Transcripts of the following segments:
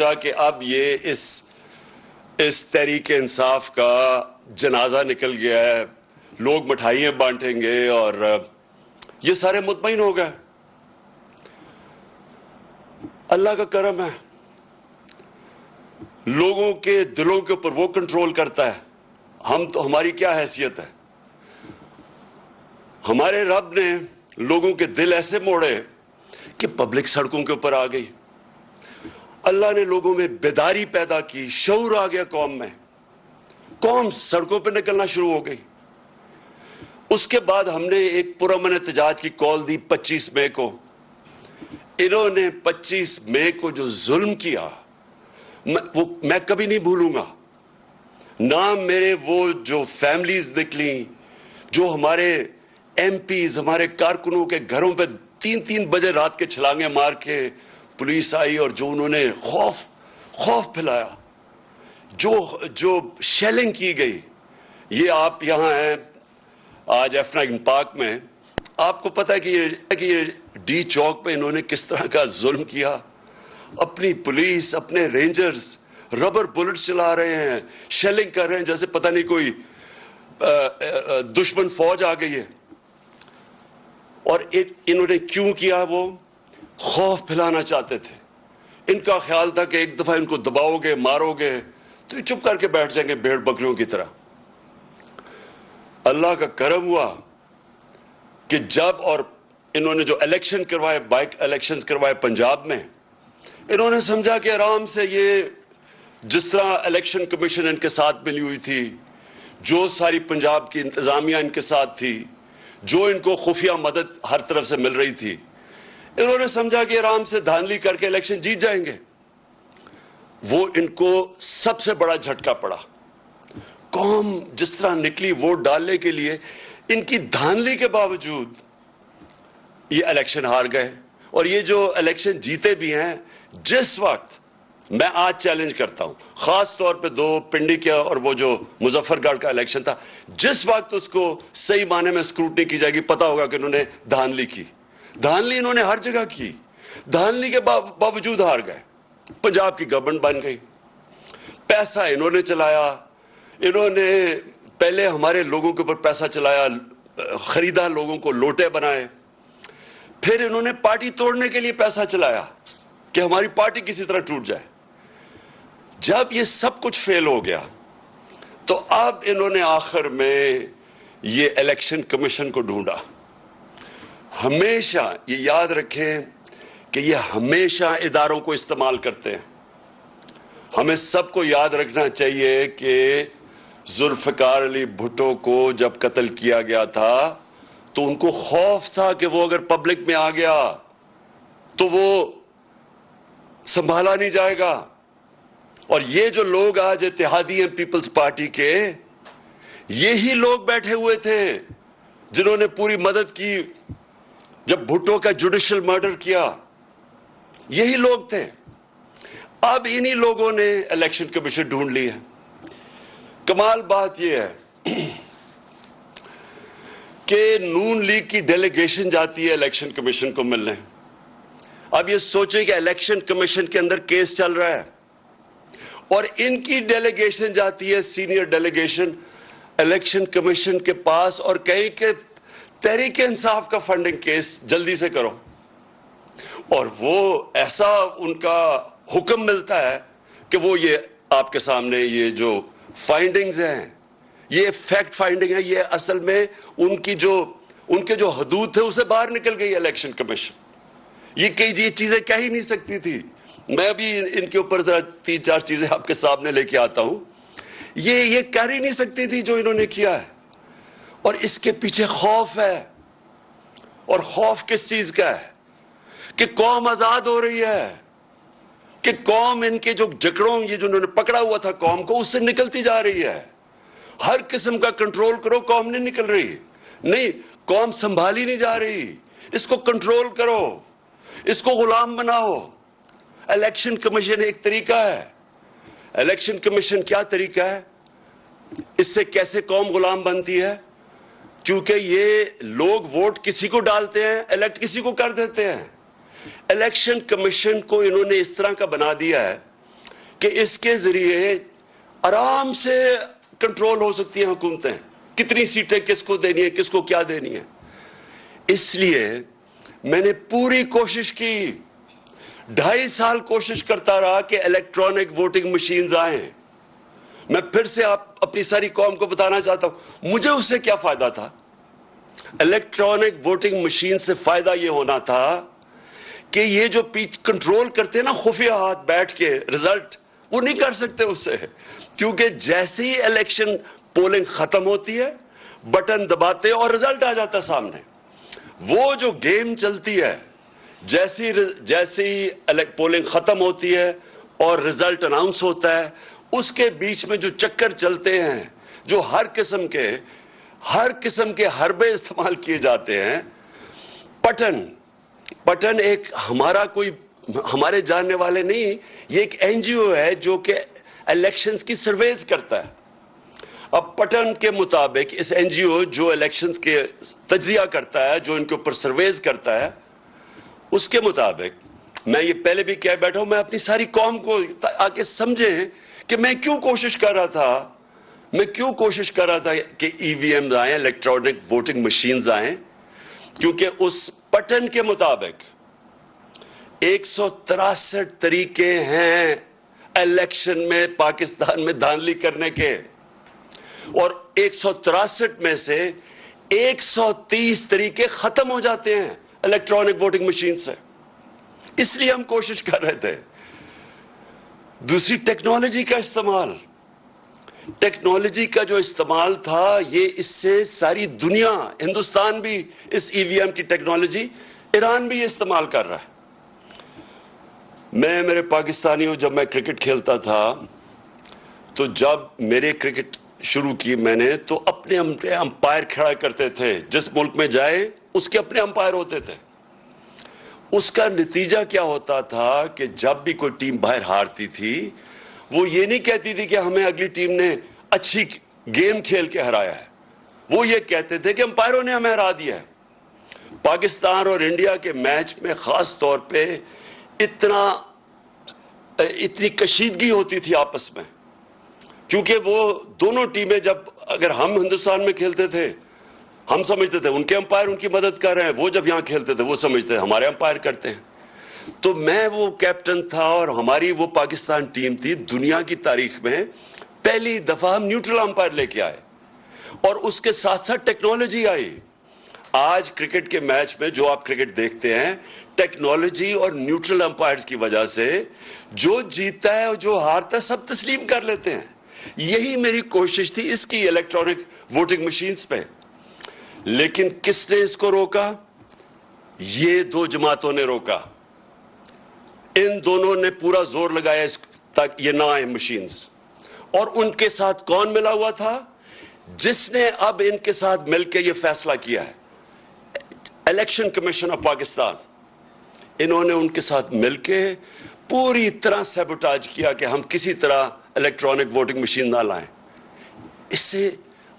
سوچا کہ اب یہ اس تحریک انصاف کا جنازہ نکل گیا ہے، لوگ مٹھائیاں بانٹیں گے اور یہ سارے مطمئن ہو گئے۔ اللہ کا کرم ہے، لوگوں کے دلوں کے اوپر وہ کنٹرول کرتا ہے، ہماری کیا حیثیت ہے؟ ہمارے رب نے لوگوں کے دل ایسے موڑے کہ پبلک سڑکوں کے اوپر آ گئی۔ اللہ نے لوگوں میں بیداری پیدا کی، شعور آ گیا قوم میں، قوم سڑکوں پہ نکلنا شروع ہو گئی۔ اس کے بعد ہم نے ایک پرامن احتجاج کی کال دی 25 مئی کو۔ انہوں نے 25 مئی کو جو ظلم کیا میں کبھی نہیں بھولوں گا۔ نہ میرے وہ جو فیملیز نکلیں، جو ہمارے ایم پیز، ہمارے کارکنوں کے گھروں پہ 3 بجے رات کے چھلانگیں مار کے پولیس آئی اور جو انہوں نے خوف پھیلایا، جو شیلنگ کی گئی۔ یہ آپ یہاں ہیں آج F9 پارک میں، آپ کو پتہ ہے کہ یہ ڈی چوک پہ انہوں نے کس طرح کا ظلم کیا۔ اپنی پولیس، اپنے رینجرز ربر بلٹ چلا رہے ہیں، شیلنگ کر رہے ہیں جیسے پتہ نہیں کوئی دشمن فوج آ گئی ہے۔ اور انہوں نے کیوں کیا؟ وہ خوف پھیلانا چاہتے تھے۔ ان کا خیال تھا کہ ایک دفعہ ان کو دباؤ گے، مارو گے تو یہ چپ کر کے بیٹھ جائیں گے بھیڑ بکریوں کی طرح۔ اللہ کا کرم ہوا کہ جب اور انہوں نے جو الیکشن کروائے، بائک الیکشنز کروائے پنجاب میں، انہوں نے سمجھا کہ آرام سے یہ جس طرح الیکشن کمیشن ان کے ساتھ ملی ہوئی تھی، جو ساری پنجاب کی انتظامیہ ان کے ساتھ تھی، جو ان کو خفیہ مدد ہر طرف سے مل رہی تھی، انہوں نے سمجھا کہ آرام سے دھاندلی کر کے الیکشن جیت جائیں گے۔ وہ ان کو سب سے بڑا جھٹکا پڑا۔ قوم جس طرح نکلی ووٹ ڈالنے کے لیے، ان کی دھاندلی کے باوجود یہ الیکشن ہار گئے۔ اور یہ جو الیکشن جیتے بھی ہیں، جس وقت میں آج چیلنج کرتا ہوں، خاص طور پہ 2 پنڈی کا اور وہ جو مظفر گڑھ کا الیکشن تھا، جس وقت اس کو صحیح معنی میں اسکروٹنی کی جائے گی، پتہ ہوگا کہ انہوں نے دھاندلی کی۔ دھاندلی انہوں نے ہر جگہ کی، دھاندلی کے باوجود ہار گئے۔ پنجاب کی گورنمنٹ بن گئی، پیسہ انہوں نے چلایا، انہوں نے پہلے ہمارے لوگوں کے اوپر پیسہ چلایا، خریدا، لوگوں کو لوٹے بنائے، پھر انہوں نے پارٹی توڑنے کے لیے پیسہ چلایا کہ ہماری پارٹی کسی طرح ٹوٹ جائے۔ جب یہ سب کچھ فیل ہو گیا تو اب انہوں نے آخر میں یہ الیکشن کمیشن کو ڈھونڈا۔ ہمیشہ یہ یاد رکھیں کہ یہ ہمیشہ اداروں کو استعمال کرتے ہیں۔ ہمیں سب کو یاد رکھنا چاہیے کہ ذوالفقار علی بھٹو کو جب قتل کیا گیا تھا تو ان کو خوف تھا کہ وہ اگر پبلک میں آ گیا تو وہ سنبھالا نہیں جائے گا۔ اور یہ جو لوگ آج اتحادی ہیں پیپلز پارٹی کے، یہی لوگ بیٹھے ہوئے تھے جنہوں نے پوری مدد کی جب بھٹو کا جوڈیشل مرڈر کیا، یہی لوگ تھے۔ اب انہی لوگوں نے الیکشن کمیشن ڈھونڈ لی ہے۔ کمال بات یہ ہے کہ نون لیگ کی ڈیلیگیشن جاتی ہے الیکشن کمیشن کو ملنے۔ اب یہ سوچیں کہ الیکشن کمیشن کے اندر کیس چل رہا ہے اور ان کی ڈیلیگیشن جاتی ہے، سینئر ڈیلیگیشن، الیکشن کمیشن کے پاس اور کہیں کہ تحریک انصاف کا فنڈنگ کیس جلدی سے کرو۔ اور وہ ایسا ان کا حکم ملتا ہے کہ وہ یہ آپ کے سامنے یہ جو فائنڈنگز ہیں، یہ فیکٹ فائنڈنگ ہے، یہ اصل میں ان کے جو حدود تھے اسے باہر نکل گئی الیکشن کمیشن۔ یہ چیزیں کہہ ہی نہیں سکتی تھی۔ میں ابھی ان کے اوپر ذرا 3-4 چیزیں آپ کے سامنے لے کے آتا ہوں۔ یہ کہہ ہی نہیں سکتی تھی جو انہوں نے کیا ہے۔ اور اس کے پیچھے خوف ہے، اور خوف کس چیز کا ہے؟ کہ قوم آزاد ہو رہی ہے، کہ قوم ان کے جو جکڑوں، یہ جو انہوں نے پکڑا ہوا تھا قوم کو، اس سے نکلتی جا رہی ہے۔ ہر قسم کا کنٹرول کرو، قوم نہیں نکل رہی، نہیں، قوم سنبھالی نہیں جا رہی۔ اس کو کنٹرول کرو، اس کو غلام بناؤ۔ الیکشن کمیشن ایک طریقہ ہے۔ الیکشن کمیشن کیا طریقہ ہے؟ اس سے کیسے قوم غلام بنتی ہے؟ کیونکہ یہ لوگ ووٹ کسی کو ڈالتے ہیں، الیکٹ کسی کو کر دیتے ہیں۔ الیکشن کمیشن کو انہوں نے اس طرح کا بنا دیا ہے کہ اس کے ذریعے آرام سے کنٹرول ہو سکتی ہیں حکومتیں, کتنی سیٹیں کس کو دینی ہیں, کس کو کیا دینی ہے. اس لیے میں نے پوری کوشش کی, 2.5 سال کوشش کرتا رہا کہ الیکٹرانک ووٹنگ مشینز آئیں. میں پھر سے اپنی ساری قوم کو بتانا چاہتا ہوں مجھے اس سے کیا فائدہ تھا. الیکٹرانک ووٹنگ مشین سے فائدہ یہ ہونا تھا کہ یہ جو کنٹرول کرتے ہیں نا خفیہ ہاتھ بیٹھ کے رزلٹ, وہ نہیں کر سکتے اس سے, کیونکہ جیسے ہی الیکشن پولنگ ختم ہوتی ہے بٹن دباتے اور رزلٹ آ جاتا ہے سامنے. وہ جو گیم چلتی ہے جیسی پولنگ ختم ہوتی ہے اور رزلٹ اناؤنس ہوتا ہے, اس کے بیچ میں جو چکر چلتے ہیں, جو ہر قسم کے حربے استعمال کیے جاتے ہیں. پٹن ایک ہمارے جاننے والے نہیں, یہ ایک این جی او ہے جو کہ الیکشنز کی سرویز کرتا ہے. اب پٹن کے مطابق اس این جی او جو الیکشنز کے تجزیہ کرتا ہے, جو ان کے اوپر سرویز کرتا ہے, اس کے مطابق میں یہ پہلے بھی کہہ بیٹھا ہوں, میں اپنی ساری قوم کو آ کے سمجھیں کہ میں کیوں کوشش کر رہا تھا کہ ای وی ایم آئیں, الیکٹرانک ووٹنگ مشینز آئیں, کیونکہ اس پٹن کے مطابق 163 طریقے ہیں الیکشن میں پاکستان میں دھاندلی کرنے کے, اور 163 میں سے 130 طریقے ختم ہو جاتے ہیں الیکٹرانک ووٹنگ مشین سے. اس لیے ہم کوشش کر رہے تھے. دوسری ٹیکنالوجی کا جو استعمال تھا, یہ اس سے ساری دنیا, ہندوستان بھی اس ای وی ایم کی ٹیکنالوجی, ایران بھی یہ استعمال کر رہا ہے. میرے پاکستانیوں, جب میں کرکٹ کھیلتا تھا تو جب میرے کرکٹ شروع کی میں نے, تو اپنے امپائر کھڑا کرتے تھے. جس ملک میں جائے اس کے اپنے امپائر ہوتے تھے. اس کا نتیجہ کیا ہوتا تھا کہ جب بھی کوئی ٹیم باہر ہارتی تھی, وہ یہ نہیں کہتی تھی کہ ہمیں اگلی ٹیم نے اچھی گیم کھیل کے ہرایا ہے, وہ یہ کہتے تھے کہ امپائروں نے ہمیں ہرا دیا ہے. پاکستان اور انڈیا کے میچ میں خاص طور پہ اتنی کشیدگی ہوتی تھی آپس میں, کیونکہ وہ دونوں ٹیمیں, جب اگر ہم ہندوستان میں کھیلتے تھے ہم سمجھتے تھے ان کے امپائر ان کی مدد کر رہے ہیں, وہ جب یہاں کھیلتے تھے وہ سمجھتے تھے ہمارے امپائر کرتے ہیں. تو میں وہ کیپٹن تھا اور ہماری وہ پاکستان ٹیم تھی, دنیا کی تاریخ میں پہلی دفعہ ہم نیوٹرل امپائر لے کے آئے, اور اس کے ساتھ ساتھ ٹیکنالوجی آئی. آج کرکٹ کے میچ میں جو آپ کرکٹ دیکھتے ہیں, ٹیکنالوجی اور نیوٹرل امپائرز کی وجہ سے جو جیتتا ہے اور جو ہارتا ہے سب تسلیم کر لیتے ہیں. یہی میری کوشش تھی اس کی الیکٹرانک ووٹنگ مشینز پہ. لیکن کس نے اس کو روکا؟ یہ دو جماعتوں نے روکا. ان دونوں نے پورا زور لگایا تاکہ یہ نہ آئے مشینز. اور ان کے ساتھ کون ملا ہوا تھا؟ جس نے اب ان کے ساتھ مل کے یہ فیصلہ کیا ہے, الیکشن کمیشن آف پاکستان. انہوں نے ان کے ساتھ مل کے پوری طرح سیبوٹاج کیا کہ ہم کسی طرح الیکٹرانک ووٹنگ مشین نہ لائیں. اس سے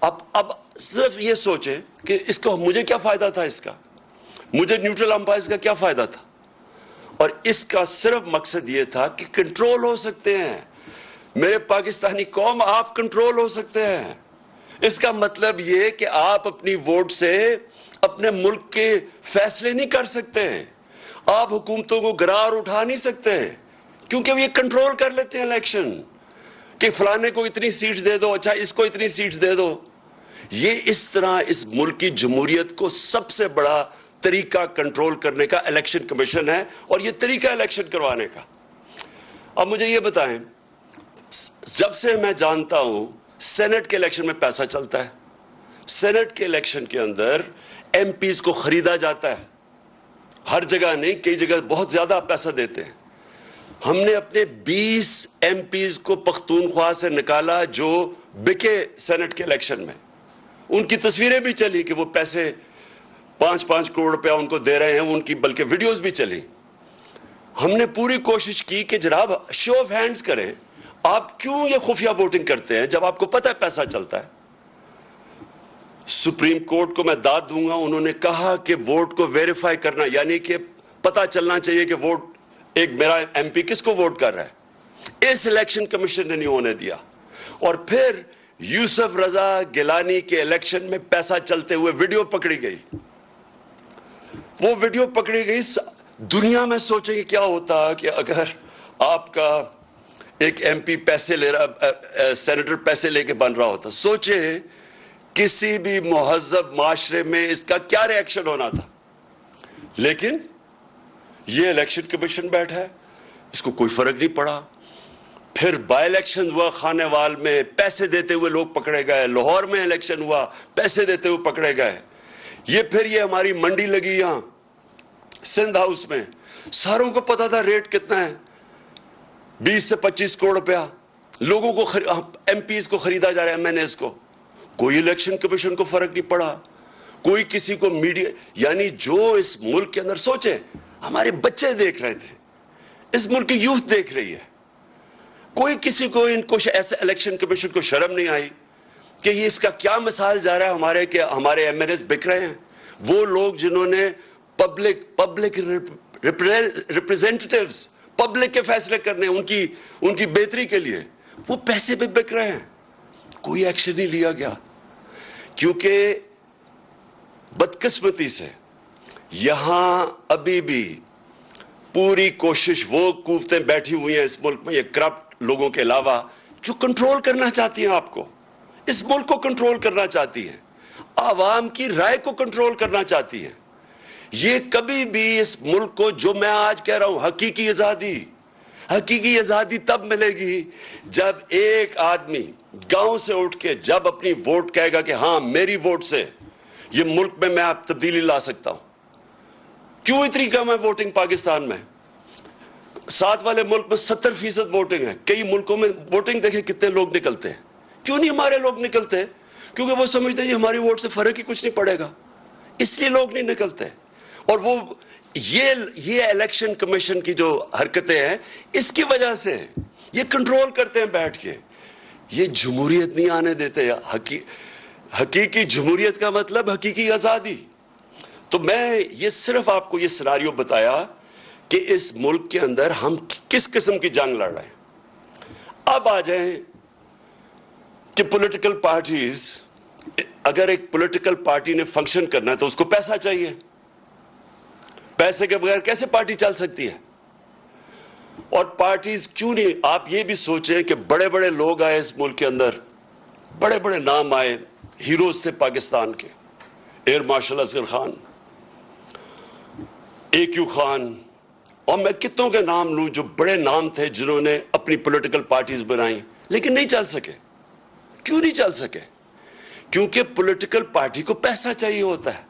اب صرف یہ سوچیں کہ اس کو مجھے کیا فائدہ تھا, اس کا مجھے نیوٹرل امپائرز کا کیا فائدہ تھا. اور اس کا صرف مقصد یہ تھا کہ کنٹرول ہو سکتے ہیں. میرے پاکستانی قوم, آپ کنٹرول ہو سکتے ہیں. اس کا مطلب یہ کہ آپ اپنی ووٹ سے اپنے ملک کے فیصلے نہیں کر سکتے ہیں, آپ حکومتوں کو گرار اٹھا نہیں سکتے, کیونکہ وہ یہ کنٹرول کر لیتے ہیں الیکشن, کہ فلانے کو اتنی سیٹس دے دو, اچھا اس کو اتنی سیٹس دے دو. یہ اس طرح اس ملک کی جمہوریت کو سب سے بڑا طریقہ کنٹرول کرنے کا الیکشن کمیشن ہے, اور یہ طریقہ الیکشن کروانے کا. اب مجھے یہ بتائیں, جب سے میں جانتا ہوں سینٹ کے الیکشن میں پیسہ چلتا ہے, سینٹ کے الیکشن کے اندر ایم پیز کو خریدا جاتا ہے, ہر جگہ نہیں, کئی جگہ بہت زیادہ پیسہ دیتے ہیں. ہم نے اپنے 20 ایم پیز کو پختونخوا سے نکالا جو بکے سینٹ کے الیکشن میں. ان کی تصویریں بھی چلی کہ وہ پیسے 5-5 کروڑ روپیہ ان کو دے رہے ہیں, ان کی بلکہ ویڈیوز بھی چلی. ہم نے پوری کوشش کی کہ جناب شو آف ہینڈز کریں, آپ کیوں یہ خفیہ ووٹنگ کرتے ہیں جب آپ کو پتہ ہے پیسہ چلتا ہے. سپریم کورٹ کو میں داد دوں گا, انہوں نے کہا کہ ووٹ کو ویریفائی کرنا, یعنی کہ پتہ چلنا چاہیے کہ ووٹ ایک میرا ایم پی کس کو ووٹ کر رہا ہے. اس الیکشن کمیشن نے نہیں ہونے دیا. اور پھر یوسف رضا گیلانی کے الیکشن میں پیسہ چلتے ہوئے ویڈیو پکڑی گئی. وہ ویڈیو پکڑی گئی. دنیا میں سوچیں کہ کیا ہوتا کہ اگر آپ کا ایک ایم پی پیسے لے رہا, سینیٹر پیسے لے کے بن رہا ہوتا. سوچیں کسی بھی مہذب معاشرے میں اس کا کیا ری ایکشن ہونا تھا. لیکن یہ الیکشن کمیشن بیٹھا ہے, اس کو کوئی فرق نہیں پڑا. پھر بائی الیکشن ہوا خانے وال میں, پیسے دیتے ہوئے لوگ پکڑے گئے. لاہور میں الیکشن ہوا, پیسے دیتے ہوئے پکڑے گئے. یہ ہماری منڈی لگی یہاں سندھ ہاؤس میں, ساروں کو پتا تھا ریٹ کتنا ہے, 20 سے 25 کروڑ روپیہ. لوگوں کو ایم پیز کو خریدا جا رہا ہے, ایم این ایز کو. کوئی الیکشن کمیشن کو فرق نہیں پڑا, کوئی کسی کو میڈیا. یعنی جو اس ملک کے اندر, سوچیں ہمارے بچے دیکھ رہے تھے, اس ملک کی یوتھ دیکھ رہی ہے, کوئی کسی کو ان کو ایسے الیکشن کمیشن کو شرم نہیں آئی کہ یہ اس کا کیا مثال جا رہا ہے کہ ہمارے ایم این ایز بک رہے ہیں. وہ لوگ جنہوں نے پبلک ریپریزنٹیٹیوز, پبلک کے فیصلے کرنے ان کی بہتری کے لیے, وہ پیسے پہ بک رہے ہیں. کوئی ایکشن نہیں لیا گیا, کیونکہ بدقسمتی سے یہاں ابھی بھی پوری کوشش, وہ قوتیں بیٹھی ہوئی ہیں اس ملک میں, یہ کرپٹ لوگوں کے علاوہ, جو کنٹرول کرنا چاہتی ہیں آپ کو, اس ملک کو کنٹرول کرنا چاہتی ہیں, عوام کی رائے کو کنٹرول کرنا چاہتی ہیں. یہ کبھی بھی اس ملک کو, جو میں آج کہہ رہا ہوں, حقیقی آزادی تب ملے گی جب ایک آدمی گاؤں سے اٹھ کے جب اپنی ووٹ کہے گا کہ ہاں میری ووٹ سے یہ ملک میں آپ تبدیلی لا سکتا ہوں. کیوں اتنی کم ہے ووٹنگ پاکستان میں؟ ساتھ والے ملک میں 70% ووٹنگ ہے. کئی ملکوں میں ووٹنگ دیکھیں کتنے لوگ نکلتے ہیں. کیوں نہیں ہمارے لوگ نکلتے؟ کیونکہ وہ سمجھتے ہیں کہ ہماری ووٹ سے فرق ہی کچھ نہیں پڑے گا, اس لیے لوگ نہیں نکلتے. اور وہ یہ الیکشن کمیشن کی جو حرکتیں ہیں, اس کی وجہ سے یہ کنٹرول کرتے ہیں بیٹھ کے. یہ جمہوریت نہیں آنے دیتے. حقیقی جمہوریت کا مطلب حقیقی آزادی. تو میں یہ صرف آپ کو یہ سیناریو بتایا کہ اس ملک کے اندر ہم کس قسم کی جنگ لڑ رہے ہیں. اب آ جائیں کہ پولیٹیکل پارٹیز, اگر ایک پولیٹیکل پارٹی نے فنکشن کرنا ہے تو اس کو پیسہ چاہیے. پیسے کے بغیر کیسے پارٹی چل سکتی ہے؟ اور پارٹیز کیوں نہیں, آپ یہ بھی سوچیں کہ بڑے بڑے لوگ آئے اس ملک کے اندر, بڑے بڑے نام آئے, ہیروز تھے پاکستان کے, air marshal Asghar Khan, AQ Khan, اور میں کتنوں کے نام لوں جو بڑے نام تھے جنہوں نے اپنی پولیٹیکل پارٹیز بنائیں, لیکن نہیں چل سکے. کیوں نہیں چل سکے؟ کیونکہ پولیٹیکل پارٹی کو پیسہ چاہیے ہوتا ہے.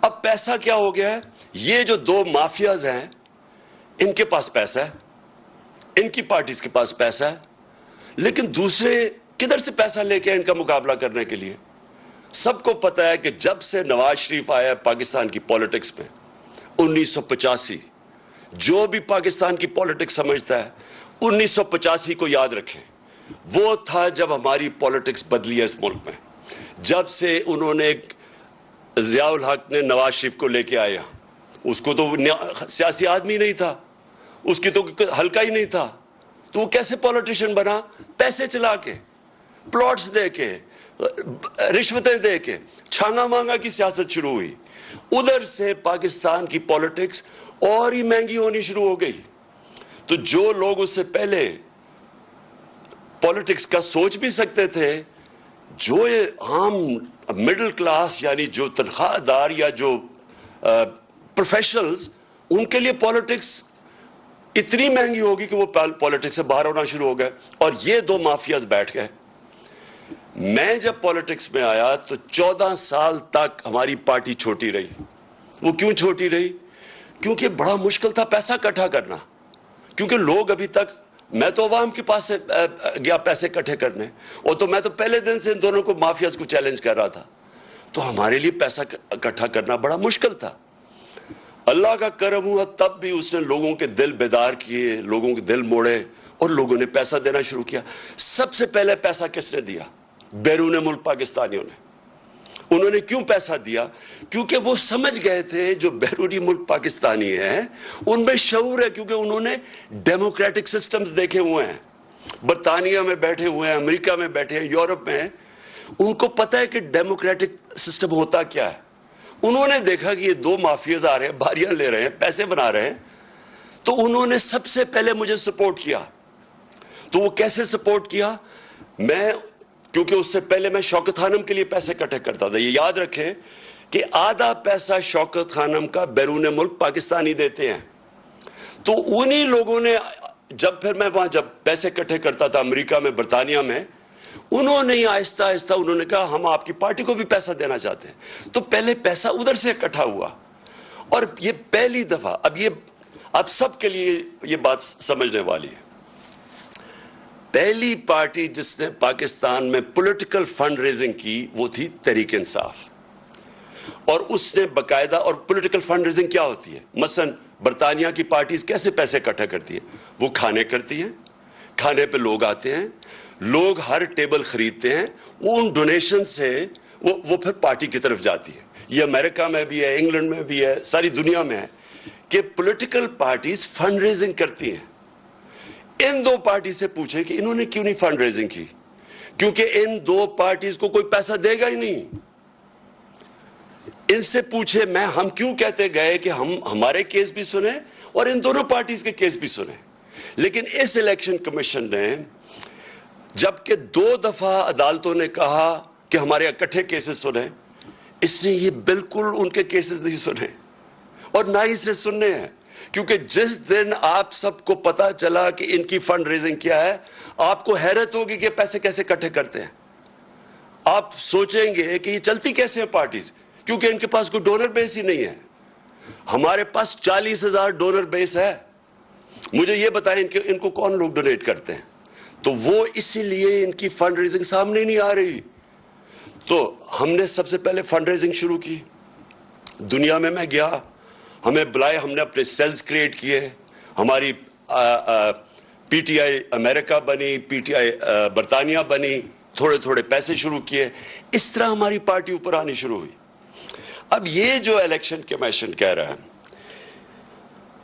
اب پیسہ کیا ہو گیا ہے؟ یہ جو دو مافیاز ہیں, ان کے پاس پیسہ ہے, ان کی پارٹیز کے پاس پیسہ ہے, لیکن دوسرے کدھر سے پیسہ لے کے ان کا مقابلہ کرنے کے لیے؟ سب کو پتا ہے کہ جب سے نواز شریف آیا پاکستان کی پولیٹکس میں 1985, جو بھی پاکستان کی پولیٹکس سمجھتا ہے 1985 کو یاد رکھیں. وہ تھا جب ہماری پولیٹکس بدلی ہے اس ملک میں. جب سے انہوں نے ضیاء الحق نے نواز شریف کو لے کے آیا, اس کو تو سیاسی آدمی نہیں تھا, اس کی تو حلقہ ہی نہیں تھا, تو وہ کیسے پولیٹیشین بنا؟ پیسے چلا کے, پلاٹس دے کے, رشوتیں دے کے, چھانگا مانگا کی سیاست شروع ہوئی. ادھر سے پاکستان کی پولیٹکس اور ہی مہنگی ہونی شروع ہو گئی. تو جو لوگ اس سے پہلے پولیٹکس کا سوچ بھی سکتے تھے, جو عام مڈل کلاس یعنی جو تنخواہ دار یا جو پروفیشنلز, ان کے لیے پولیٹکس اتنی مہنگی ہوگی کہ وہ پولیٹکس سے باہر ہونا شروع ہو گئے. اور یہ دو مافیاز بیٹھ گئے. میں جب پولیٹکس میں آیا تو 14 سال تک ہماری پارٹی چھوٹی رہی. وہ کیوں چھوٹی رہی؟ کیونکہ بڑا مشکل تھا پیسہ اکٹھا کرنا. کیونکہ لوگ ابھی تک, میں تو عوام کے پاس سے گیا پیسے اکٹھے کرنے, اور تو میں تو پہلے دن سے ان دونوں کو مافیاز کو چیلنج کر رہا تھا. تو ہمارے لیے پیسہ اکٹھا کرنا بڑا مشکل تھا. اللہ کا کرم ہوا تب بھی اس نے لوگوں کے دل بیدار کیے, لوگوں کے دل موڑے, اور لوگوں نے پیسہ دینا شروع کیا. سب سے پہلے پیسہ کس نے دیا؟ بیرون ملک پاکستانیوں نے. انہوں نے کیوں پیسہ دیا؟ کیونکہ وہ سمجھ گئے تھے جو بیرونی ملک پاکستانی ہیں ان میں شعور ہے، کیونکہ انہوں نے ڈیموکریٹک سسٹمز دیکھے ہوئے ہیں، برطانیہ میں بیٹھے ہوئے ہیں، امریکہ میں بیٹھے ہیں، یورپ میں ہیں، ان کو پتہ ہے کہ ڈیموکریٹک سسٹم ہوتا کیا ہے۔ انہوں نے دیکھا کہ یہ دو مافیاز آ رہے ہیں، باریاں لے رہے ہیں، پیسے بنا رہے ہیں، تو انہوں نے سب سے پہلے مجھے سپورٹ کیا۔ تو وہ کیسے سپورٹ کیا؟ کیونکہ اس سے پہلے میں شوکت خانم کے لیے پیسے اکٹھے کرتا تھا۔ یہ یاد رکھیں کہ آدھا پیسہ شوکت خانم کا بیرون ملک پاکستانی دیتے ہیں۔ تو انہی لوگوں نے پھر میں وہاں جب پیسے اکٹھے کرتا تھا امریکہ میں، برطانیہ میں، انہوں نے آہستہ آہستہ انہوں نے کہا ہم آپ کی پارٹی کو بھی پیسہ دینا چاہتے ہیں۔ تو پہلے پیسہ ادھر سے اکٹھا ہوا، اور یہ پہلی دفعہ، اب سب کے لیے یہ بات سمجھنے والی ہے، پہلی پارٹی جس نے پاکستان میں پولیٹیکل فنڈ ریزنگ کی وہ تھی تحریک انصاف، اور اس نے باقاعدہ، اور پولیٹیکل فنڈ ریزنگ کیا ہوتی ہے؟ مثلا برطانیہ کی پارٹیز کیسے پیسے اکٹھا کرتی ہیں؟ وہ کھانے کرتی ہیں، کھانے پہ لوگ آتے ہیں، لوگ ہر ٹیبل خریدتے ہیں، وہ ان ڈونیشن سے وہ پھر پارٹی کی طرف جاتی ہے۔ یہ امریکہ میں بھی ہے، انگلینڈ میں بھی ہے، ساری دنیا میں ہے کہ پولیٹیکل پارٹیز فنڈ ریزنگ کرتی ہیں۔ ان دو پارٹی سے پوچھیں کہ انہوں نے کیوں نہیں فنڈ ریزنگ کی؟ کیونکہ ان دو پارٹیز کو کوئی پیسہ دے گا ہی نہیں۔ ان سے پوچھے ہم کیوں کہتے گئے کہ ہمارے کیس بھی سنیں اور ان دونوں پارٹیز کے کیس بھی سنیں، لیکن اس الیکشن کمیشن نے جبکہ 2 دفعہ عدالتوں نے کہا کہ ہمارے اکٹھے کیسز سنیں، اس نے یہ بالکل ان کے کیسز نہیں سنے، اور نہ ہی اسے سننے ہیں، کیونکہ جس دن آپ سب کو پتا چلا کہ ان کی فنڈ ریزنگ کیا ہے، آپ کو حیرت ہوگی کہ پیسے کیسے اکٹھے کرتے ہیں۔ آپ سوچیں گے کہ یہ چلتی کیسے ہیں پارٹیز، کیونکہ ان کے پاس کوئی ڈونر بیس ہی نہیں ہے۔ ہمارے پاس 40,000 ڈونر بیس ہے، مجھے یہ بتائیں کہ ان کو کون لوگ ڈونیٹ کرتے ہیں؟ تو وہ اسی لیے ان کی فنڈ ریزنگ سامنے نہیں آ رہی۔ تو ہم نے سب سے پہلے فنڈ ریزنگ شروع کی، دنیا میں گیا، ہمیں بلائے، ہم نے اپنے سیلز کریٹ کیے، ہماری پی ٹی آئی امریکہ بنی، پی ٹی آئی برطانیہ بنی، تھوڑے تھوڑے پیسے شروع کیے، اس طرح ہماری پارٹی اوپر آنی شروع ہوئی۔ اب یہ جو الیکشن کمیشن کہہ رہا ہے،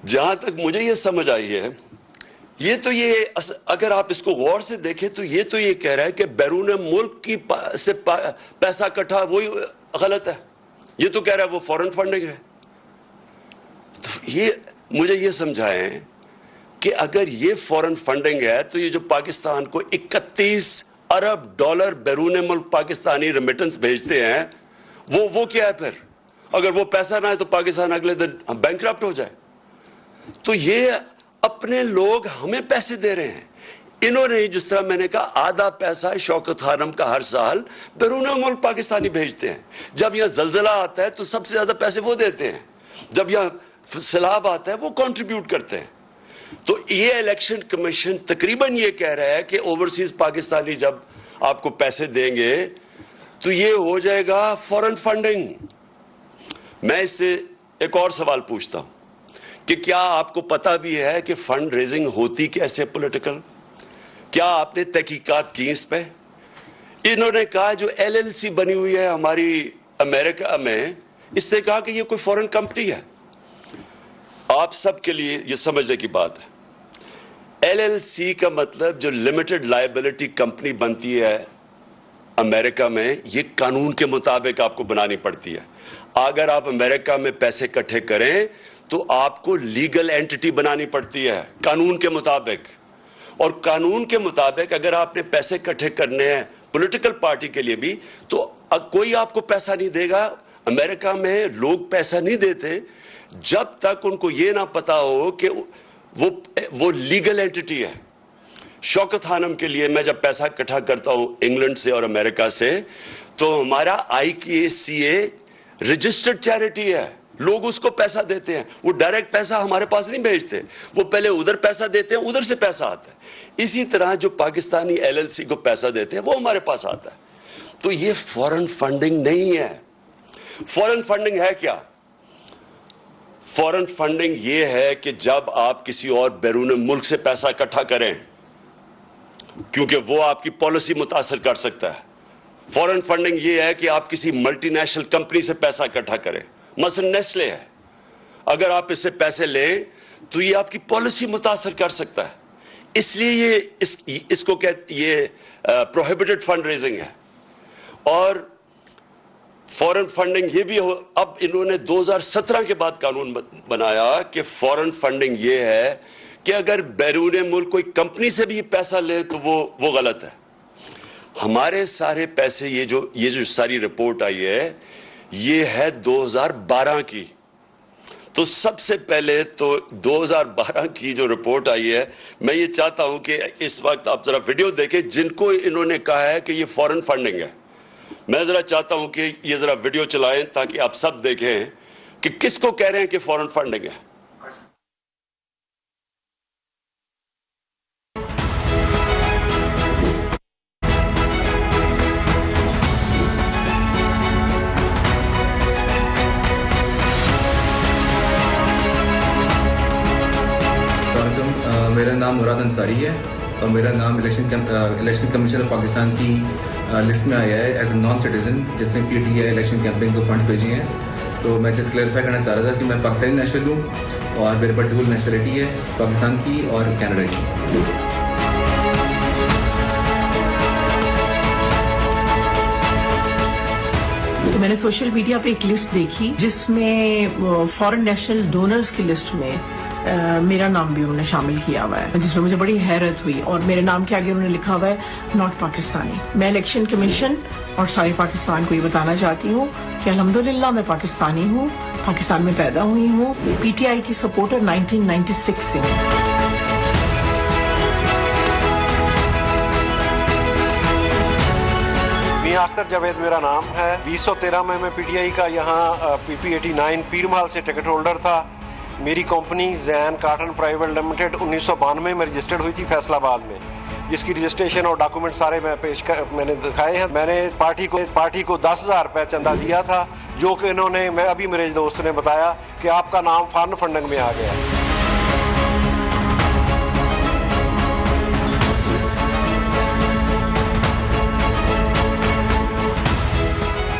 جہاں تک مجھے یہ سمجھ آئی ہے، یہ اگر آپ اس کو غور سے دیکھیں تو یہ کہہ رہا ہے کہ بیرون ملک سے پیسہ اکٹھا، وہی غلط ہے۔ یہ تو کہہ رہا ہے وہ فورن فنڈنگ ہے۔ تو مجھے یہ سمجھائیں کہ اگر یہ فورن فنڈنگ ہے تو یہ جو پاکستان کو 31 ارب ڈالر بیرون ملک پاکستانی ریمیٹنس بھیجتے ہیں، وہ کیا ہے پھر؟ اگر وہ پیسہ نہ ہے تو پاکستان اگلے دن بینکرپٹ ہو جائے۔ تو یہ اپنے لوگ ہمیں پیسے دے رہے ہیں۔ انہوں نے، جس طرح میں نے کہا، آدھا پیسہ شوکت خانم کا ہر سال بیرون ملک پاکستانی بھیجتے ہیں۔ جب یہاں زلزلہ آتا ہے تو سب سے زیادہ پیسے وہ دیتے ہیں، جب یہاں سیلاب آتا ہے وہ کنٹریبیوٹ کرتے ہیں۔ تو یہ الیکشن کمیشن تقریباً یہ کہہ رہا ہے کہ اوورسیز پاکستانی جب آپ کو پیسے دیں گے تو یہ ہو جائے گا فورن فنڈنگ۔ میں اس سے ایک اور سوال پوچھتا ہوں کہ کیا آپ کو پتہ بھی ہے کہ فنڈ ریزنگ ہوتی کیسے پولیٹیکل؟ کیا آپ نے تحقیقات کی اس پہ؟ انہوں نے کہا جو LLC بنی ہوئی ہے ہماری امریکہ میں، اس نے کہا کہ یہ کوئی فورن کمپنی ہے۔ آپ سب کے لیے یہ سمجھنے کی بات ہے، LLC کا مطلب جو لمیٹڈ لائبلٹی کمپنی بنتی ہے امریکہ میں، یہ قانون کے مطابق آپ کو بنانی پڑتی ہے۔ اگر آپ امریکہ میں پیسے اکٹھے کریں تو آپ کو لیگل اینٹی بنانی پڑتی ہے قانون کے مطابق، اور قانون کے مطابق اگر آپ نے پیسے اکٹھے کرنے ہیں پولیٹیکل پارٹی کے لیے بھی، تو کوئی آپ کو پیسہ نہیں دے گا۔ امریکہ میں لوگ پیسہ نہیں دیتے جب تک ان کو یہ نہ پتا ہو کہ وہ لیگل اینٹی ہے۔ شوکت خانم کے لیے میں جب پیسہ اکٹھا کرتا ہوں انگلینڈ سے اور امریکہ سے، تو ہمارا IKCA رجسٹرڈ چیریٹی ہے، لوگ اس کو پیسہ دیتے ہیں، وہ ڈائریکٹ پیسہ ہمارے پاس نہیں بھیجتے، وہ پہلے ادھر پیسہ دیتے ہیں، ادھر سے پیسہ آتا ہے۔ اسی طرح جو پاکستانی LLC کو پیسہ دیتے ہیں وہ ہمارے پاس آتا ہے۔ تو یہ فورن فنڈنگ نہیں ہے۔ فورن فنڈنگ ہے کیا؟ فورن فنڈنگ یہ ہے کہ جب آپ کسی اور بیرون ملک سے پیسہ اکٹھا کریں، کیونکہ وہ آپ کی پالیسی متاثر کر سکتا ہے، فورن فنڈنگ یہ ہے کہ آپ کسی ملٹی نیشنل کمپنی سے پیسہ اکٹھا کریں. مثلا نیسلے ہے, اگر آپ اس سے پیسے لیں تو یہ آپ کی پالیسی متاثر کر سکتا ہے, اس لیے یہ اس کو یہ پروہیبٹڈ فنڈ ریزنگ ہے. اور فورن فنڈنگ یہ بھی اب انہوں نے 2017 کے بعد قانون بنایا کہ فورن فنڈنگ یہ ہے کہ اگر بیرون ملک کوئی کمپنی سے بھی پیسہ لے تو وہ غلط ہے. ہمارے سارے پیسے یہ جو ساری رپورٹ آئی ہے یہ ہے 2012 کی. تو سب سے پہلے تو 2012 کی جو رپورٹ آئی ہے, میں یہ چاہتا ہوں کہ اس وقت آپ ذرا ویڈیو دیکھیں جن کو انہوں نے کہا ہے کہ یہ فورن فنڈنگ ہے. میں ذرا چاہتا ہوں کہ یہ ذرا ویڈیو چلائیں تاکہ آپ سب دیکھیں کہ کس کو کہہ رہے ہیں کہ فورن فنڈنگ ہے. میرا نام مراد انصاری ہے اور میرا نام الیکشن کمیشن آف پاکستان کی لسٹ میں آیا ہے ایز اے نان سٹیزن, جس میں P T I election campaign کو فنڈز بھیجے ہیں. تو میں جس کلیئرفائی کرنا چاہ رہا تھا کہ میں پاکستانی نیشنل ہوں اور میرے پاس ڈبل نیشنلٹی ہے, پاکستان کی اور کینیڈا کی. میں نے سوشل میڈیا پہ ایک لسٹ دیکھی جس میں فورن نیشنل ڈونرز کی لسٹ میں میرا نام بھی انہوں نے شامل کیا ہوا ہے, جس میں مجھے بڑی حیرت ہوئی. اور میرے نام کے آگے انہوں نے لکھا ہوا ہے ناٹ پاکستانی. میں الیکشن کمیشن اور سارے پاکستان کو یہ بتانا چاہتی ہوں کہ الحمدللہ میں پاکستانی ہوں, پاکستان میں پیدا ہوئی ہوں, پی ٹی آئی کی سپورٹر 1996 سے ہوں. اختر جاوید میرا نام ہے. 2013 میں پی ٹی آئی کا یہاں پی پی 89 پیر محل سے ٹکٹ ہولڈر تھا. میری کمپنی زین کاٹن پرائیویٹ لمیٹڈ 1992 میں رجسٹرڈ ہوئی تھی فیصل آباد میں, جس کی رجسٹریشن اور ڈاکومنٹ سارے میں نے دکھائے ہیں. میں نے پارٹی کو 10,000 روپے چندہ دیا تھا, جو کہ انہوں نے ابھی میرے دوست نے بتایا کہ آپ کا نام فورن فنڈنگ میں آ گیا.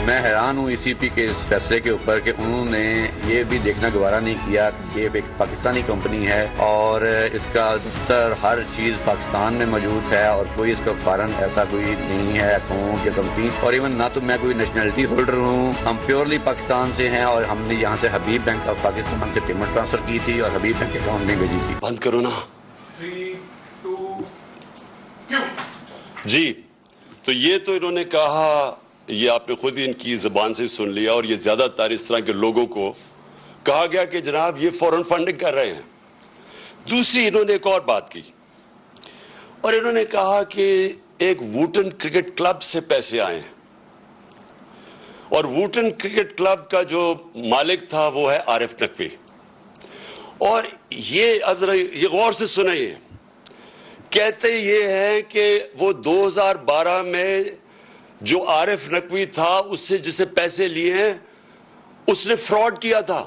میں حیران ہوں ای سی پی کے اس فیصلے کے اوپر کہ انہوں نے یہ بھی دیکھنا گوارا نہیں کیا کہ یہ ایک پاکستانی کمپنی ہے اور اس کا دفتر ہر چیز پاکستان میں موجود ہے اور کوئی اس کا فارن ایسا کوئی نہیں ہے اکاؤنٹ یا کمپنی. اور ایون نہ تو میں کوئی نیشنلٹی ہولڈر ہوں, ہم پیورلی پاکستان سے ہیں اور ہم نے یہاں سے حبیب بینک آف پاکستان سے پیمنٹ ٹرانسفر کی تھی اور حبیب بینک اکاؤنٹ میں بھیجی تھی. بند کرو نا. 3 2 جی, تو یہ تو انہوں نے کہا, یہ آپ نے خود ہی ان کی زبان سے سن لیا, اور یہ زیادہ تر اس طرح کے لوگوں کو کہا گیا کہ جناب یہ فورن فنڈنگ کر رہے ہیں. دوسری انہوں نے ایک اور بات کی, اور انہوں نے کہا کہ ایک ووٹن کرکٹ کلب سے پیسے آئے ہیں, اور ووٹن کرکٹ کلب کا جو مالک تھا وہ ہے عارف نقوی. اور یہ اب ذرا یہ غور سے سنیں, کہتے یہ ہیں کہ وہ 2012 میں جو عارف نقوی تھا اس سے جسے پیسے لیے ہیں اس نے فراڈ کیا تھا.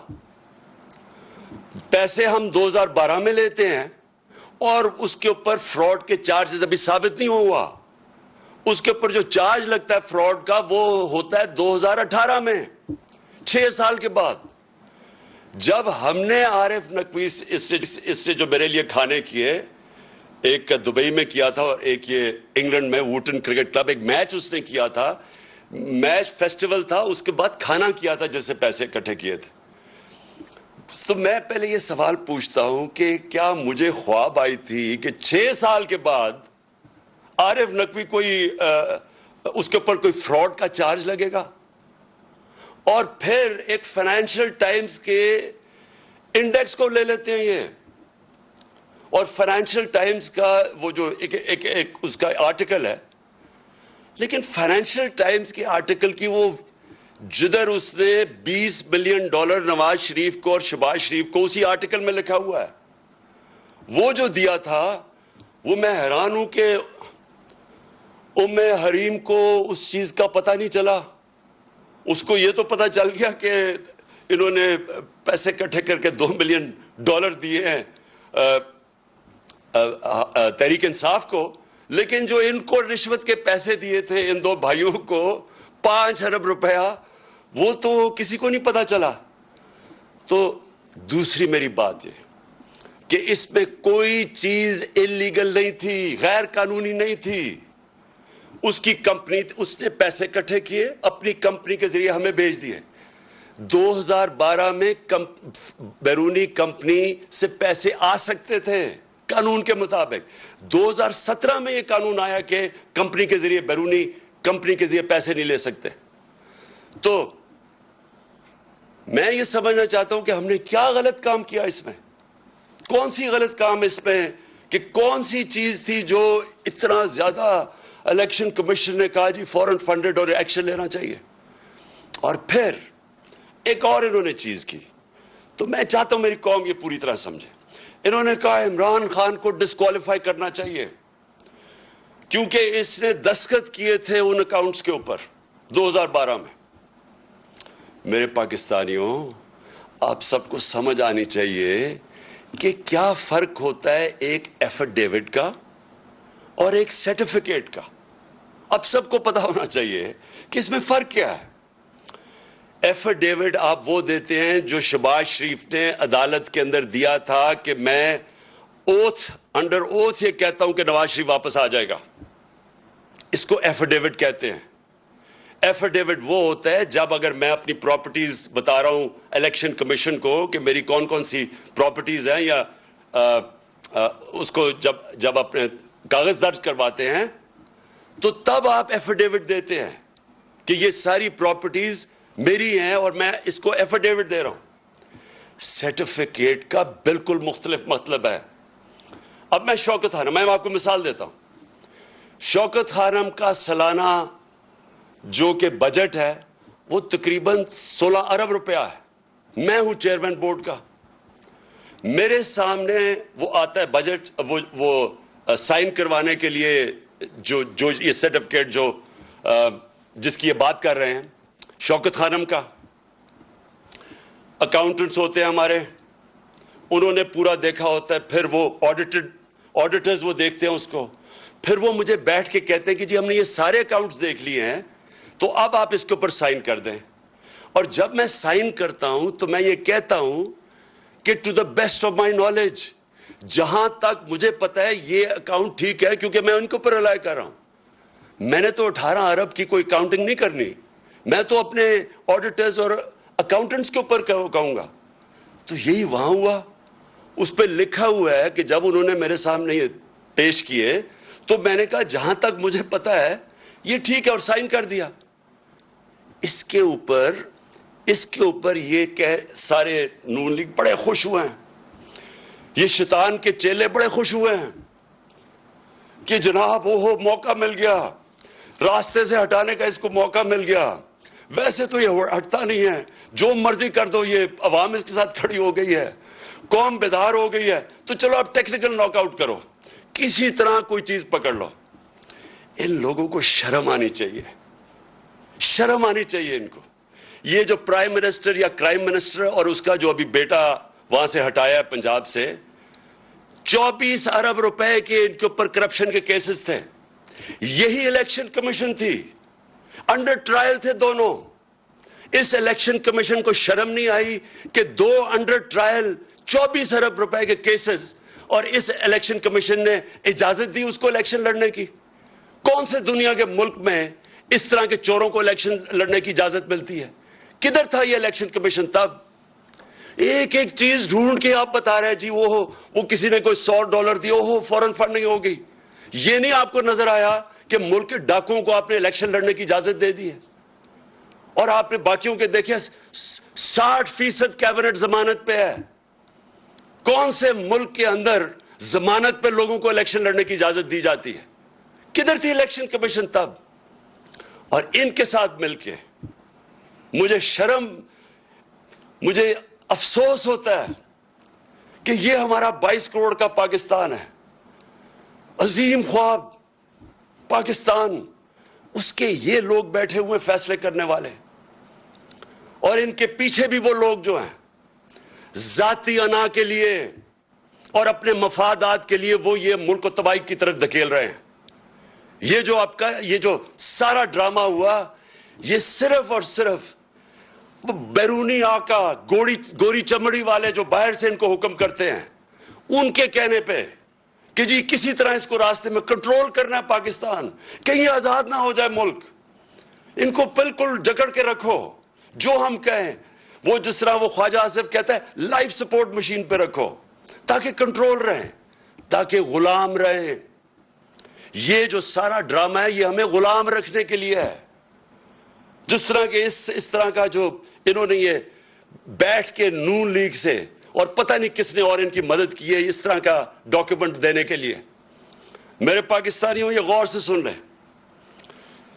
پیسے ہم 2012 میں لیتے ہیں اور اس کے اوپر فراڈ کے چارجز ابھی ثابت نہیں ہوا. اس کے اوپر جو چارج لگتا ہے فراڈ کا وہ ہوتا ہے 2018 میں, 6 سال کے بعد. جب ہم نے عارف نقوی اس سے جو میرے لیے کھانے کیے, ایک دبئی میں کیا تھا اور ایک یہ انگلینڈ میں ووٹن کرکٹ کلب, ایک میچ اس نے کیا تھا, میچ فیسٹیول تھا, اس کے بعد کھانا کیا تھا جس سے پیسے اکٹھے کیے تھے. تو میں پہلے یہ سوال پوچھتا ہوں کہ کیا مجھے خواب آئی تھی کہ 6 سال کے بعد عارف نقوی کوئی اس کے اوپر کوئی فراڈ کا چارج لگے گا؟ اور پھر ایک فائنینشیل ٹائمز کے انڈیکس کو لے لیتے ہیں یہ, اور فائنینشیل ٹائمز کا وہ جو ایک اس کا آرٹیکل ہے, لیکن فائنینشیل ٹائمز کے آرٹیکل کی وہ جدھر اس نے $20 بلین نواز شریف کو اور شہباز شریف کو اسی آرٹیکل میں لکھا ہوا ہے, وہ جو دیا تھا وہ میں حیران ہوں کہ ام حریم کو اس چیز کا پتہ نہیں چلا. اس کو یہ تو پتہ چل گیا کہ انہوں نے پیسے اکٹھے کر کے $2 بلین دیے ہیں تحریک انصاف کو, لیکن جو ان کو رشوت کے پیسے دیے تھے ان دو بھائیوں کو 5 ارب روپیہ وہ تو کسی کو نہیں پتا چلا. تو دوسری میری بات یہ کہ اس میں کوئی چیز انلیگل نہیں تھی, غیر قانونی نہیں تھی. اس کی کمپنی, اس نے پیسے اکٹھے کیے, اپنی کمپنی کے ذریعے ہمیں بھیج دیے. 2012 میں بیرونی کمپنی سے پیسے آ سکتے تھے قانون کے مطابق. 2017 میں یہ قانون آیا کہ کمپنی کے ذریعے, بیرونی کمپنی کے ذریعے پیسے نہیں لے سکتے. تو میں یہ سمجھنا چاہتا ہوں کہ ہم نے کیا غلط کام کیا اس میں, کون سی غلط کام اس میں, کہ کون سی چیز تھی جو اتنا زیادہ الیکشن کمیشن نے کہا جی فوراً فنڈڈ اور ایکشن لینا چاہیے. اور پھر ایک اور انہوں نے چیز کی, تو میں چاہتا ہوں میری قوم یہ پوری طرح سمجھے. انہوں نے کہا عمران خان کو ڈسکوالیفائی کرنا چاہیے کیونکہ اس نے دستخط کیے تھے ان اکاؤنٹس کے اوپر 2012 میں. میرے پاکستانیوں, آپ سب کو سمجھ آنی چاہیے کہ کیا فرق ہوتا ہے ایک ایفیڈیوٹ کا اور ایک سرٹیفکیٹ کا. اب سب کو پتا ہونا چاہیے کہ اس میں فرق کیا ہے. ایفیڈیوٹ آپ وہ دیتے ہیں جو شہباز شریف نے عدالت کے اندر دیا تھا کہ میں اوتھ, انڈر اوتھ یہ کہتا ہوں کہ نواز شریف واپس آ جائے گا. اس کو ایفیڈیوٹ کہتے ہیں. ایفیڈیوٹ وہ ہوتا ہے جب اگر میں اپنی پراپرٹیز بتا رہا ہوں الیکشن کمیشن کو کہ میری کون کون سی پراپرٹیز ہیں, یا اس کو جب اپنے کاغذ درج کرواتے ہیں تو تب آپ ایفیڈیوٹ دیتے ہیں کہ یہ ساری پراپرٹیز میری ہیں اور میں اس کو ایفیڈیوٹ دے رہا ہوں. سرٹیفکیٹ کا بالکل مختلف مطلب ہے. اب میں شوکت خانم, میں آپ کو مثال دیتا ہوں. شوکت خانم کا سالانہ جو کہ بجٹ ہے وہ تقریباً 16 ارب روپیہ ہے. میں ہوں چیئرمین بورڈ کا, میرے سامنے وہ آتا ہے بجٹ, وہ سائن کروانے کے لیے جو یہ سرٹیفکیٹ جو جس کی یہ بات کر رہے ہیں شوکت خانم کا. اکاؤنٹنٹس ہوتے ہیں ہمارے, انہوں نے پورا دیکھا ہوتا ہے, پھر وہ آڈیٹرز وہ دیکھتے ہیں اس کو, پھر وہ مجھے بیٹھ کے کہتے ہیں کہ جی ہم نے یہ سارے اکاؤنٹس دیکھ لیے ہیں تو اب آپ اس کے اوپر سائن کر دیں. اور جب میں سائن کرتا ہوں تو میں یہ کہتا ہوں کہ to the best of my knowledge, جہاں تک مجھے پتا ہے یہ اکاؤنٹ ٹھیک ہے, کیونکہ میں ان کے اوپر رلائی کر رہا ہوں. میں نے تو 18 ارب کی کوئی اکاؤنٹنگ نہیں کرنی, میں تو اپنے آڈیٹرز اور اکاؤنٹنٹس کے اوپر کہوں گا. تو یہی وہاں ہوا, اس پہ لکھا ہوا ہے کہ جب انہوں نے میرے سامنے یہ پیش کیے تو میں نے کہا جہاں تک مجھے پتا ہے یہ ٹھیک ہے, اور سائن کر دیا. اس کے اوپر یہ کہ سارے نون لیگ بڑے خوش ہوئے ہیں, یہ شیطان کے چیلے بڑے خوش ہوئے ہیں کہ جناب وہ موقع مل گیا, راستے سے ہٹانے کا اس کو موقع مل گیا. ویسے تو یہ ہٹتا نہیں ہے, جو مرضی کر دو, یہ عوام اس کے ساتھ کھڑی ہو گئی ہے, قوم بیدار ہو گئی ہے, تو چلو اب ٹیکنیکل ناک آؤٹ کرو, کسی طرح کوئی چیز پکڑ لو. ان لوگوں کو شرم آنی چاہیے, شرم آنی چاہیے ان کو. یہ جو پرائم منسٹر یا کرائم منسٹر اور اس کا جو ابھی بیٹا وہاں سے ہٹایا ہے پنجاب سے, 24 ارب روپے کے ان کے اوپر کرپشن کے کیسز تھے. یہی الیکشن کمیشن تھی, انڈر ٹرائل تھے دونوں. اس الیکشن کمیشن کو شرم نہیں آئی کہ 2 انڈر ٹرائل 24 ارب روپے کے کیسز, اور اس الیکشن کمیشن نے اجازت دی اس کو الیکشن لڑنے کی. کون سے دنیا کے ملک میں اس طرح کے چوروں کو الیکشن لڑنے کی اجازت ملتی ہے؟ کدھر تھا یہ الیکشن کمیشن تب؟ ایک ایک چیز ڈھونڈ کے آپ بتا رہے جی وہ کسی نے کوئی $100 دیا, فوراً فنڈنگ ہو گئی. یہ نہیں آپ کو نظر آیا کہ ملک کے ڈاکوؤں کو آپ نے الیکشن لڑنے کی اجازت دے دی ہے, اور آپ نے باقیوں کے دیکھے 60% کیبنٹ ضمانت پہ ہے. کون سے ملک کے اندر ضمانت پہ لوگوں کو الیکشن لڑنے کی اجازت دی جاتی ہے؟ کدھر تھی الیکشن کمیشن تب؟ اور ان کے ساتھ مل کے مجھے افسوس ہوتا ہے کہ یہ ہمارا 22 کروڑ کا پاکستان ہے, عظیم خواب پاکستان, اس کے یہ لوگ بیٹھے ہوئے فیصلے کرنے والے, اور ان کے پیچھے بھی وہ لوگ جو ہیں ذاتی انا کے لیے اور اپنے مفادات کے لیے وہ یہ ملک کو تباہی کی طرف دھکیل رہے ہیں. یہ جو آپ کا یہ جو سارا ڈرامہ ہوا یہ صرف اور صرف بیرونی آقا گوری چمڑی والے جو باہر سے ان کو حکم کرتے ہیں ان کے کہنے پہ کہ جی کسی طرح اس کو راستے میں کنٹرول کرنا ہے پاکستان, کہیں آزاد نہ ہو جائے ملک, ان کو بالکل جکڑ کے رکھو, جو ہم کہیں وہ جس طرح وہ خواجہ آصف کہتا ہے لائف سپورٹ مشین پہ رکھو تاکہ کنٹرول رہیں, تاکہ غلام رہیں. یہ جو سارا ڈرامہ ہے یہ ہمیں غلام رکھنے کے لیے ہے. جس طرح کہ اس طرح کا جو انہوں نے یہ بیٹھ کے نون لیگ سے اور پتہ نہیں کس نے اور ان کی مدد کی ہے اس طرح کا ڈاکیومنٹ دینے کے لیے. میرے پاکستانیوں یہ غور سے سن لیں,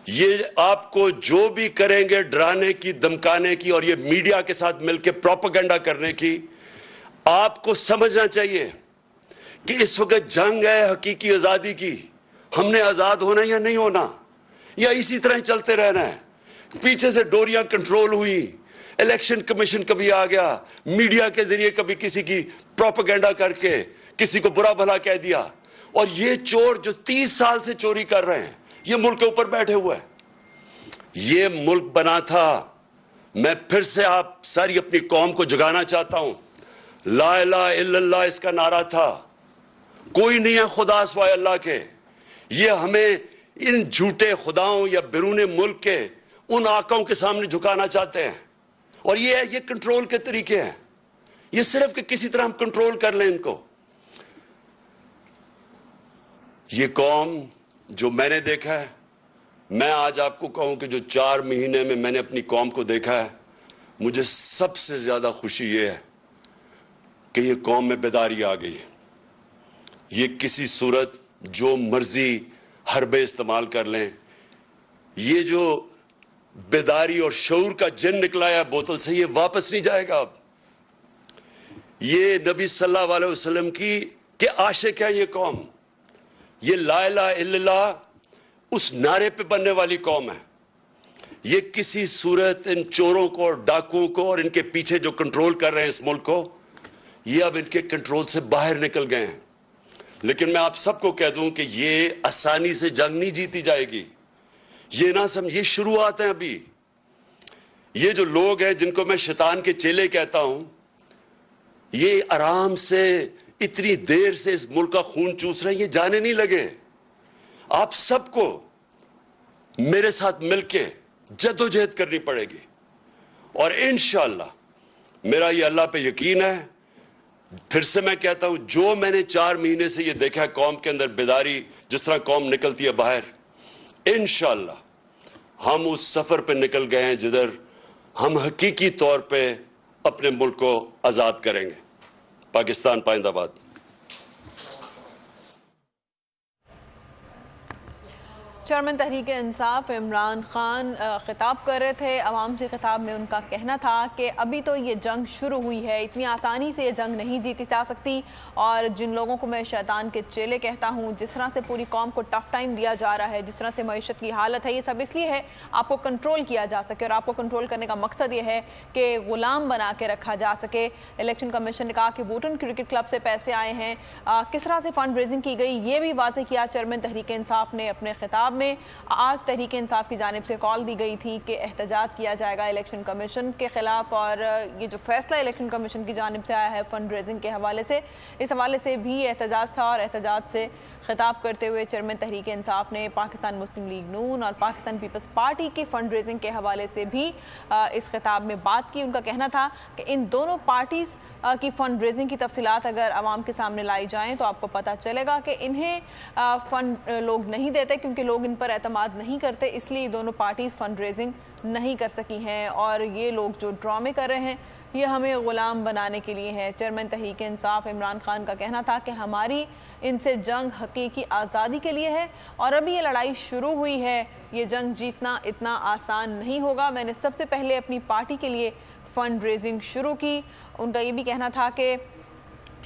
یہ آپ کو جو بھی کریں گے ڈرانے کی, دمکانے کی اور یہ میڈیا کے ساتھ مل کے پروپیگنڈا کرنے کی, آپ کو سمجھنا چاہیے کہ اس وقت جنگ ہے حقیقی آزادی کی. ہم نے آزاد ہونا یا نہیں ہونا, یا اسی طرح چلتے رہنا ہے. پیچھے سے ڈوریاں کنٹرول ہوئی, الیکشن کمیشن کبھی آ گیا, میڈیا کے ذریعے کبھی کسی کی پروپیگنڈا کر کے کسی کو برا بھلا کہہ دیا, اور یہ چور جو 30 سال سے چوری کر رہے ہیں یہ ملک کے اوپر بیٹھے ہوئے ہیں. یہ ملک بنا تھا, میں پھر سے آپ ساری اپنی قوم کو جگانا چاہتا ہوں, لا الہ الا اللہ اس کا نعرہ تھا, کوئی نہیں ہے خدا سوائے اللہ کے. یہ ہمیں ان جھوٹے خداؤں یا بیرون ملک کے ان آقاؤں کے سامنے جھکانا چاہتے ہیں, اور یہ کنٹرول کے طریقے ہیں. یہ صرف کہ کسی طرح ہم کنٹرول کر لیں ان کو. یہ قوم جو میں نے دیکھا ہے, میں آج آپ کو کہوں کہ جو 4 مہینے میں نے اپنی قوم کو دیکھا ہے, مجھے سب سے زیادہ خوشی یہ ہے کہ یہ قوم میں بیداری آ گئی. یہ کسی صورت جو مرضی حربے استعمال کر لیں, یہ جو بیداری اور شعور کا جن نکلا ہے بوتل سے یہ واپس نہیں جائے گا. اب یہ نبی صلی اللہ علیہ وسلم کی کہ عاشق ہے یہ قوم. یہ لا الہ الا اللہ اس نعرے پہ بننے والی قوم ہے. یہ کسی صورت ان چوروں کو اور ڈاکوؤں کو اور ان کے پیچھے جو کنٹرول کر رہے ہیں اس ملک کو, یہ اب ان کے کنٹرول سے باہر نکل گئے ہیں. لیکن میں آپ سب کو کہہ دوں کہ یہ آسانی سے جنگ نہیں جیتی جائے گی. یہ نہ سمجھ, یہ شروعات ہیں ابھی. یہ جو لوگ ہیں جن کو میں شیطان کے چیلے کہتا ہوں, یہ آرام سے اتنی دیر سے اس ملک کا خون چوس رہے ہیں, یہ جانے نہیں لگے. آپ سب کو میرے ساتھ مل کے جدوجہد کرنی پڑے گی, اور انشاءاللہ میرا یہ اللہ پہ یقین ہے. پھر سے میں کہتا ہوں, جو میں نے 4 مہینے سے یہ دیکھا ہے قوم کے اندر بیداری, جس طرح قوم نکلتی ہے باہر, انشاءاللہ ہم اس سفر پہ نکل گئے ہیں جدھر ہم حقیقی طور پہ اپنے ملک کو آزاد کریں گے. پاکستان پائندہ باد. چیئرمین تحریک انصاف عمران خان خطاب کر رہے تھے. عوام سے خطاب میں ان کا کہنا تھا کہ ابھی تو یہ جنگ شروع ہوئی ہے, اتنی آسانی سے یہ جنگ نہیں جیتی جا سکتی, اور جن لوگوں کو میں شیطان کے چیلے کہتا ہوں, جس طرح سے پوری قوم کو ٹف ٹائم دیا جا رہا ہے, جس طرح سے معیشت کی حالت ہے, یہ سب اس لیے ہے آپ کو کنٹرول کیا جا سکے, اور آپ کو کنٹرول کرنے کا مقصد یہ ہے کہ غلام بنا کے رکھا جا سکے. الیکشن کمیشن نے کہا کہ ووٹن کرکٹ کلب سے پیسے آئے ہیں, کس طرح سے فنڈ ریزنگ کی گئی یہ بھی واضح کیا چیئرمین تحریک انصاف نے اپنے خطاب میں. آج تحریک انصاف کی جانب سے کال دی گئی تھی کہ احتجاج کیا جائے گا الیکشن کمیشن کے خلاف, اور یہ جو فیصلہ الیکشن کمیشن کی جانب سے آیا ہے فنڈ ریزنگ کے حوالے سے, اس حوالے سے بھی احتجاج تھا. اور احتجاج سے خطاب کرتے ہوئے چیئرمین تحریک انصاف نے پاکستان مسلم لیگ نون اور پاکستان پیپلز پارٹی کی فنڈ ریزنگ کے حوالے سے بھی اس خطاب میں بات کی. ان کا کہنا تھا کہ ان دونوں پارٹیز کی فنڈ ریزنگ کی تفصیلات اگر عوام کے سامنے لائی جائیں تو آپ کو پتہ چلے گا کہ انہیں فنڈ لوگ نہیں دیتے, کیونکہ لوگ ان پر اعتماد نہیں کرتے, اس لیے دونوں پارٹیز فنڈ ریزنگ نہیں کر سکی ہیں. اور یہ لوگ جو ڈرامے کر رہے ہیں یہ ہمیں غلام بنانے کے لیے ہیں. چیئرمین تحریک انصاف عمران خان کا کہنا تھا کہ ہماری ان سے جنگ حقیقی آزادی کے لیے ہے, اور ابھی یہ لڑائی شروع ہوئی ہے, یہ جنگ جیتنا اتنا آسان نہیں ہوگا. میں نے سب سے پہلے اپنی پارٹی کے لیے فنڈ ریزنگ شروع کی. ان کا یہ بھی کہنا تھا کہ